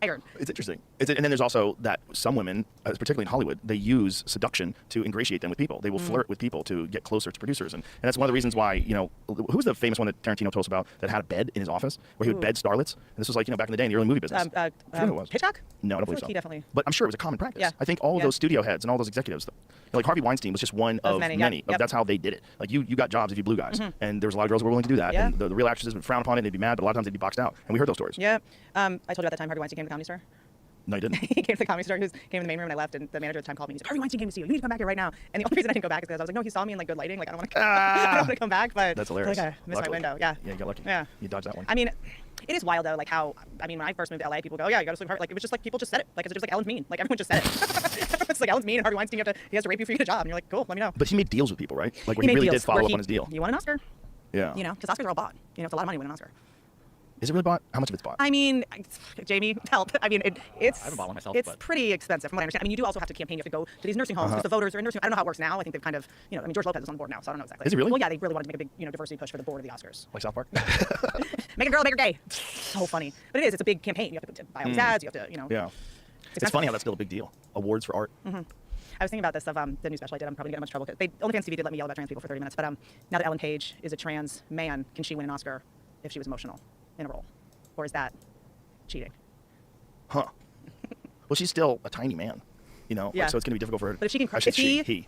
iron. It's interesting. And then there's also that some women, particularly in Hollywood, they use seduction to ingratiate them with people. They will flirt with people to get closer to producers. And that's one of the reasons why, you know, who's the famous one that Tarantino told us about that had a bed in his office where he would bed starlets? And this was like, you know, back in the day in the early movie business. I forget who it was. Hitchcock? No, I don't believe like so. He definitely. But I'm sure it was a common practice. Yeah. I think all of those studio heads and all those executives, you know, like Harvey Weinstein was just one of many. Yep. That's how they did it. Like you got jobs if you blew guys. And there was a lot of girls who were willing to do that. Yeah. And the real actresses would frown upon it and they'd be mad, but a lot of times they'd be boxed out. And we heard those stories. Yeah. I told you about that time Harvey Weinstein came to the Comedy Store. No, you didn't. He came to the Comedy Store. He came in the main room and I left, and the manager at the time called me and he said, Harvey Weinstein came to see you. You need to come back here right now. And the only reason I didn't go back is because I was like, no, he saw me in like good lighting. Like I don't want to. I don't want to come back. But that's hilarious. I missed my window. Yeah. Yeah, you got lucky. Yeah. You dodged that one. I mean, it is wild though. Like how when I first moved to LA, people go, oh, yeah, you got to sleep hard. Like it was just like people just said it. Like it's just like Ellen's mean. Like everyone just said it. It's like Ellen's mean and Harvey Weinstein, he has to rape you for you to get a job. And you're like, cool, let me know. But he made deals with people, right? Like where he really did follow up on his deal. You won an Oscar. Yeah. You know, because Oscars are all bought. You know, it's a lot of money to win an Oscar. Is it really bought? How much of it's bought? I mean, Jamie, help. I mean, it's I haven't bought one myself, it's but pretty expensive from what I understand. I mean, you do also have to campaign. You have to go to these nursing homes because the voters are in nursing. I don't know how it works now. I think they've kind of, you know, I mean, George Lopez is on the board now, so I don't know exactly. Is he really? Well, yeah, they really wanted to make a big, you know, diversity push for the board of the Oscars. Like South Park? Make a girl, make her gay. So funny. But it is. It's a big campaign. You have to buy all these ads. You have to, you know. Yeah. It's funny how that's still a big deal. Awards for art. I was thinking about this of the new special I did. I'm probably going to get in much trouble because OnlyFans TV did let me yell about trans people for 30 minutes. But now that Ellen Page is a trans man, can she win an Oscar if she was emotional in a role? Or is that cheating? Huh. Well, she's still a tiny man, you know. Yeah. Like, so it's gonna be difficult for her. But if she can,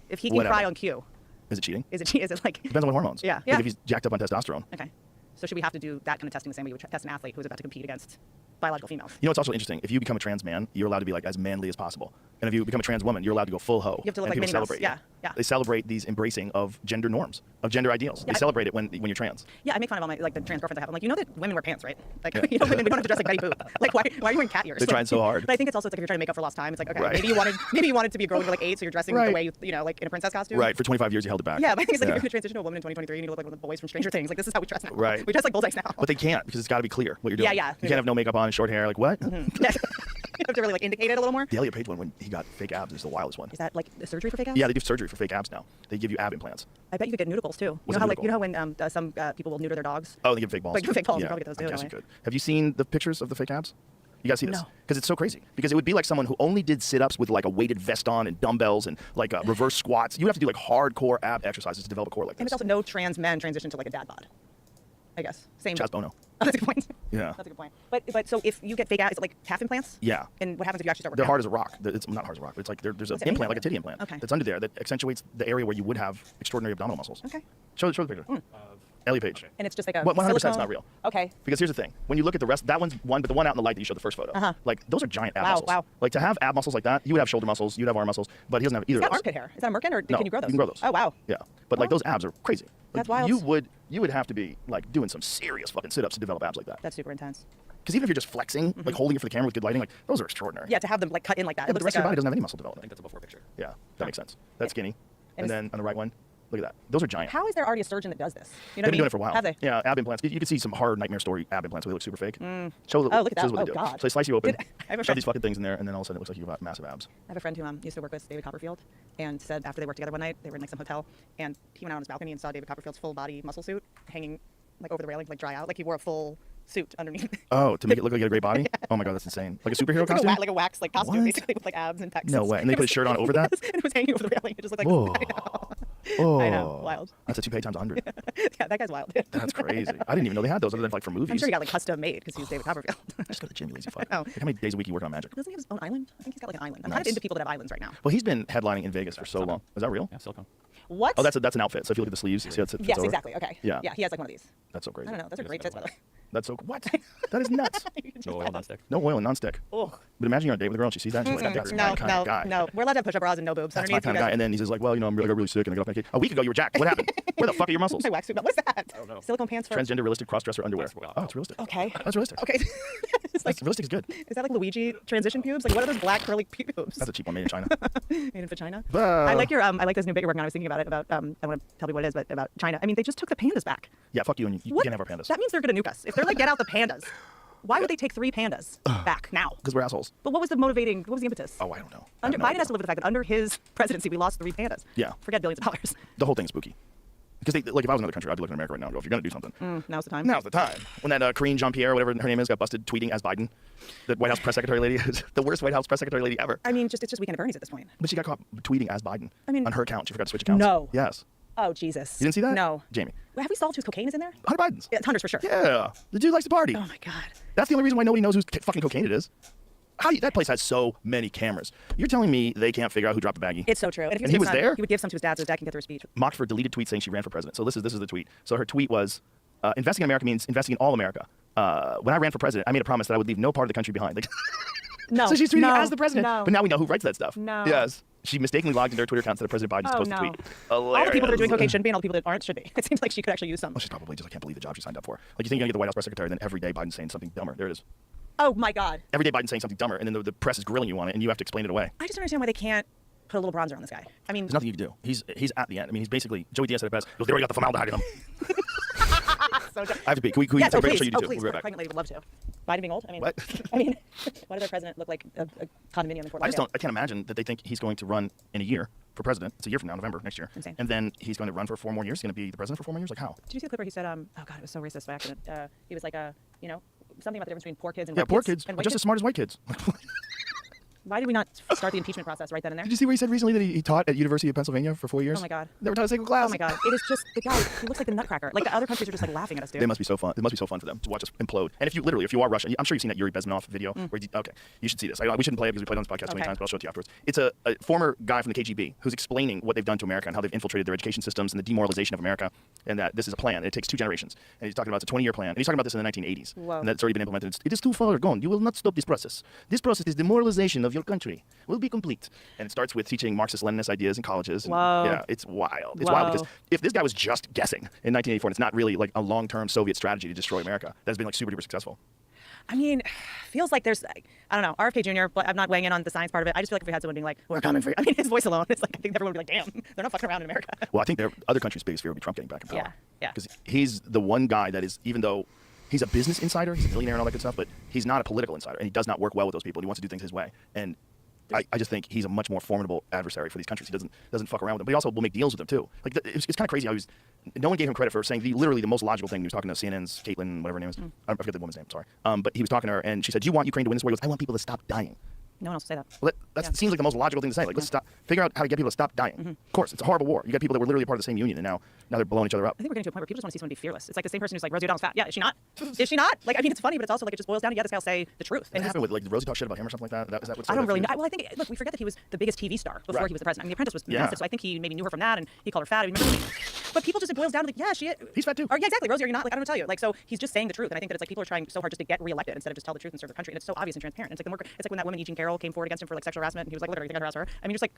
if he can cry on cue, is it cheating? is it like? Depends on what hormones. Yeah. Like Yeah. if he's jacked up on testosterone. Okay. So should we have to do that kind of testing the same way you would test an athlete who's about to compete against biological females? You know, it's also interesting. If you become a trans man, you're allowed to be like as manly as possible. And if you become a trans woman, you're allowed to go full hoe. You have to look and like people Minnie Mouse. celebrate Yeah. it. Yeah. They celebrate these embracing of gender norms, of gender ideals. Yeah, They celebrate it when you're trans. Yeah, I make fun of all my the trans girlfriends I have. I'm like, you know that women wear pants, right? Like, you know, women we don't have to dress like Betty Boop. Like, why are you wearing cat ears? They're trying so hard. But I think it's also like if you're trying to make up for lost time, it's like okay, Right. maybe you wanted to be a girl when you're like 8, so you're dressing the way you know, like in a princess costume. Right. For 25 years, you held it back. Yeah, but I think it's like if you're going to transition to a woman in 2023, you need to look like one of the boys from Stranger Things. Like this is how we dress now. Right. We dress like bullseyes now. But they can't because it's got to be clear what you're doing. Yeah. You can't have no makeup on and short hair. Like what? Yeah. You have to really like indicate it a little more. The Elliot Page one when he got fake abs is the wildest one. Is that like the surgery for fake abs? Yeah, they do surgery for fake abs now. They give you ab implants. I bet you could get nudicles too. What's You know how when some people will neuter their dogs? Oh, they give fake balls. Like fake balls. Yeah, You probably get those too. I guess you Anyway. could. Have you seen the pictures of the fake abs? You gotta see this No. because it's so crazy. Because it would be like someone who only did sit-ups with like a weighted vest on and dumbbells and like reverse squats. You would have to do like hardcore ab exercises to develop a core like this. And it's also no trans men transition to like a dad bod. I guess. Same. Chaz Bono. Oh, that's a good point. Yeah. That's a good point. But so if you get fake abs, is it like calf implants? Yeah. And what happens if you actually start They're working hard out? as a rock. It's not hard as a rock, but it's like there's an Is it implant, like anywhere? a titty implant, Okay. that's under there that accentuates the area where you would have extraordinary abdominal muscles. Okay. Show the picture. Elliot Page. And it's just like a 100% silicone? not real. Okay. Because here's the thing. When you look at the rest, that one's one, but the one out in the light that you showed the first photo, like those are giant ab muscles. Wow. Like to have ab muscles like that, you would have shoulder muscles, you'd have arm muscles, but he doesn't have either He's got of those. armpit hair. Is that a merkin or No, can you grow those? you can grow those. Oh, wow. Yeah. But like those abs are crazy. Like, That's wild. You would have to be like doing some serious fucking sit-ups to develop abs like that. That's super intense. Because even if you're just flexing, like holding it for the camera with good lighting, like those are extraordinary. Yeah, to have them like cut in like that. Yeah, but the rest of your body doesn't have any muscle I development. think that's a before picture. Yeah, that makes sense. That's skinny. And And then on the right one, look at that. Those are giant. How is there already a surgeon that does this? You know They've been doing what I mean? it for a while. Have they? Yeah, ab implants. You can see some horror nightmare story ab implants where they look super fake. Oh, Shows look at that. what they Oh, do. God. So they slice you open, I have a shove friend- these fucking things in there, and then all of a sudden it looks like you've got massive abs. I have a friend who used to work with David Copperfield and said after they worked together one night, they were in like some hotel, and he went out on his balcony and saw David Copperfield's full body muscle suit hanging like over the railing, like dry out, like he wore a full suit underneath. Oh, to make it look like you had a great body? Oh my god, that's insane. Like a superhero It's like costume? like a wax like costume What? basically with like abs and pecs. No way. And they put a shirt on over that? And it was hanging over the railing. It just looked like Whoa. Oh. I know, wild. That's a 2 pay times 100. Yeah, that guy's wild. That's crazy. I didn't even know they had those other than like for movies. I'm sure he got like custom made because he was David Copperfield. Just go to the gym, you lazy fuck. I know. Like, how many days a week are you working on magic? Doesn't he have his own island? I think he's got like an island. I'm Nice. kind of into people that have islands right now. Well, he's been headlining in Vegas for so long. Is that real? Yeah, silicone. What? Oh, that's an outfit. So if you look at the sleeves, you see that's it. Yes, exactly. Okay. Yeah. Yeah, he has like one of these. That's so crazy. I don't know. Those are great fits, by the way. That's so what? That is nuts. No oil, non-stick. No oil and non-stick. Ugh. But imagine you're on a date with a girl and she sees that and she's like, that's my kind of guy. No. We're allowed to have push-up bras and no boobs That's my underneath. kind of guy. And then he's just like, well, you know, I got really sick and I got off medication. A week ago you were jacked. What happened? Where the fuck are your muscles? My wax suit. What's that? I don't know. Silicone pants for. Transgender realistic cross-dresser underwear. Wow. Oh, it's realistic. Okay. That's realistic. Okay. It's like, Realistic is good. is that like Luigi transition pubes? Like what are those black curly pubes? That's a cheap one made in China. Made in China. I like your I like this new bit you're working on. I was thinking about it about I want to tell you what it is, but about China. I mean, they just took the pandas back. Yeah, fuck you and you What? can't have our pandas. That means they're gonna nuke us. If they're like get out the pandas, why would they take 3 pandas back now? Because we're assholes. But what was the impetus? Oh, I don't know. Under, I have no Biden idea. has to live with the fact that under his presidency we lost 3 pandas. Yeah. Forget billions of dollars. The whole thing's spooky. Because like if I was in another country, I'd be looking at America right now and go, if you're going to do something, Now's the time. now's the time. When that Karine Jean-Pierre, whatever her name is, got busted tweeting as Biden, the White House press secretary lady, the worst White House press secretary lady ever. I mean, it's just Weekend at Bernie's at this point. But she got caught tweeting as Biden. I mean, on her account. She forgot to switch accounts. No. Yes. Oh, Jesus. You didn't see that? No. Jamie. Have we solved whose cocaine is in there? Hunter Biden's. Yeah, it's Hunter's for sure. Yeah. The dude likes to party. Oh, my God. That's the only reason why nobody knows whose fucking cocaine it is. That place has so many cameras. You're telling me they can't figure out who dropped the baggie? It's so true. And if he was son, there? He would give some to his dad so his dad can get through a speech. Mocked for deleted tweet saying she ran for president. So this is the tweet. So her tweet was, investing in America means investing in all America. When I ran for president, I made a promise that I would leave no part of the country behind. Like, no. So she's tweeting as the president. No. But now we know who writes that stuff. No. Yes. She mistakenly logged into her Twitter account instead of President Biden's supposed to tweet. Hilarious. All the people that are doing cocaine shouldn't be, and all the people that aren't should be. It seems like she could actually use some. Well, she's probably just, I can't believe the job she signed up for. Like, you think you're going to get the White House press secretary, and then every day Biden's saying something dumber. There it is. Oh, my God. Every day Biden's saying something dumber, and then the press is grilling you on it, and you have to explain it away. I just don't understand why they can't put a little bronzer on this guy. I mean, there's nothing you can do. He's at the end. I mean, he's basically, Joey Diaz said it best. He goes, they already got the formaldehyde in him. So I have to pee. Can we yes, take a break? please. So you do too. Please. We'll be right back. Pregnant lady would love to. Biden being old? I mean, What? I mean, why does our president look like a condominium in Fort Lauderdale? I can't imagine that they think he's going to run in a year for president. It's a year from now, November next year. Insane. And then he's going to run for 4 more years. He's going to be the president for 4 more years. Like how? Did you see the clip where he said, oh God, it was so racist by accident. He was like, something about the difference between poor kids and Yeah, white poor kids. kids are just as smart as white kids. Why did we not start the impeachment process right then and there? Did you see where he said recently that he taught at University of Pennsylvania for 4 years? Oh my God. Never taught a single class. Oh my God. It is just, the guy, he looks like the nutcracker. Like the other countries are just like laughing at us, dude. They must be so fun. It must be so fun for them to watch us implode. And if you are Russian, I'm sure you've seen that Yuri Bezmenov video. Where you should see this. We shouldn't play it because we played it on this podcast too many times, but I'll show it to you afterwards. It's a former guy from the KGB who's explaining what they've done to America and how they've infiltrated their education systems and the demoralization of America, and that this is a plan. It takes 2 generations. And he's talking about it's a 20-year plan. And he's talking about this in the 1980s. Whoa. And that's already been implemented. It is too far gone. You will not stop this process. This process is demoralization of your country. Will be complete. And it starts with teaching Marxist-Leninist ideas in colleges. And, Whoa. yeah, it's wild. It's wild because if this guy was just guessing in 1984, and it's not really like a long-term Soviet strategy to destroy America, that's been like super duper successful. I mean, feels like there's, I don't know, RFK Jr., but I'm not weighing in on the science part of it. I just feel like if we had someone being like, we're coming for you. I mean, his voice alone, it's like, I think everyone would be like, damn, they're not fucking around in America. Well, I think other countries' biggest fear would be Trump getting back in power. Yeah. Because he's the one guy that is, even though he's a business insider, he's a billionaire and all that good stuff, but he's not a political insider, and he does not work well with those people. He wants to do things his way. And I just think he's a much more formidable adversary for these countries. He doesn't fuck around with them, but he also will make deals with them too. Like it's kind of crazy how no one gave him credit for saying literally the most logical thing. He was talking to CNN's Caitlin, whatever her name is. I forget the woman's name. Sorry, but he was talking to her, and she said, "Do you want Ukraine to win this war?" He goes, "I want people to stop dying." No one else will say that. Well, that seems like the most logical thing to say. Like, let's figure out how to get people to stop dying. Of course, it's a horrible war. You got people that were literally part of the same union, and now they're blowing each other up. I think we're getting to a point where people just want to see someone be fearless. It's like the same person who's like, Rosie O'Donnell's fat. Yeah, is she not? Is she not? Like, I mean, it's funny, but it's also like it just boils down to, yeah, this guy will say the truth. And happened with like Rosie talk shit about him or something like that. Is that what I don't really know. Well, I think, look, we forget that he was the biggest TV star before he was the president. I mean, The Apprentice was massive, so I think he maybe knew her from that, and he called her fat. I mean, but people just, it boils down to like, yeah, he's fat too. Or yeah, exactly. Rosie, are you not? Like, I don't know what to tell you. Like, so he's just saying the truth, and I think that it's like people are trying so hard just to get reelected instead of just tell the truth and serve their country, and it's so obvious and transparent. It's like it's like when that woman Eugene Carroll came forward against him for like sexual harassment, and he was like, literally, think I'd harass her. I mean, just like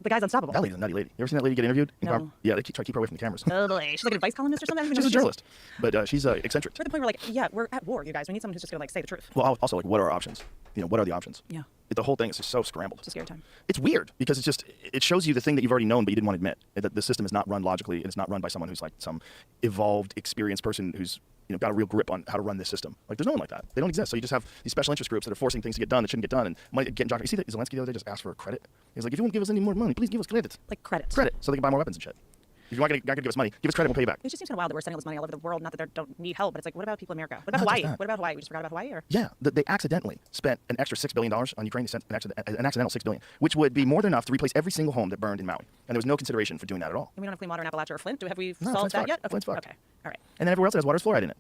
the guy's unstoppable. That lady's a nutty lady. You ever seen that lady get interviewed? No. Yeah, they try to keep her away from the cameras. Totally. She's like an advice columnist or something. She's a journalist, but she's eccentric. We're at the point where like, yeah, we're at war, you guys. We need someone who's just gonna like say the truth. Well, also like, what are our options? What are the options? Yeah. The whole thing is just so scrambled. It's a scary time. It's weird because it shows you the thing that you've already known but you didn't want to admit. That the system is not run logically, and it's not run by someone who's like some evolved, experienced person who's got a real grip on how to run this system. Like, there's no one like that. They don't exist. So you just have these special interest groups that are forcing things to get done that shouldn't get done, and money getting jockeyed. You see that Zelensky the other day just asked for credit. He's like, if you won't give us any more money, please give us credit. Like credit. Credit, so they can buy more weapons and shit. If you're not going to give us money, give us credit, we'll pay you back. It just seems kind of wild that we're sending all this money all over the world. Not that they don't need help, but it's like, what about people in America? What about Hawaii? What about Hawaii? We just forgot about Hawaii? Or? Yeah, they accidentally spent an extra $6 billion on Ukraine. They sent an accidental $6 billion, which would be more than enough to replace every single home that burned in Maui. And there was no consideration for doing that at all. And we don't have clean water in Appalachia or Flint. Have we No, solved that fucked. yet? Okay. Flint's fucked. Okay. All right. And then everywhere else that has water is fluoride in it.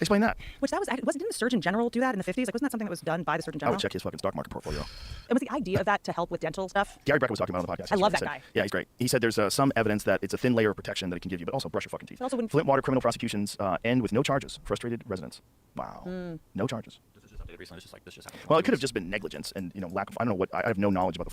Explain that. Which didn't the Surgeon General do that in the 50s? Like, wasn't that something that was done by the Surgeon I General? would check his fucking stock market portfolio. It was the idea of that to help with dental stuff. Gary Breck was talking about it on the podcast. I love that He said, guy. Yeah, he's great. He said there's some evidence that it's a thin layer of protection that it can give you, but also brush your fucking teeth. Also Flint water criminal prosecutions end with no charges. Frustrated residents. Wow. No charges. This is just updated recently. This just happened. Well, it could have just been negligence and lack of. I don't know what. I have no knowledge about the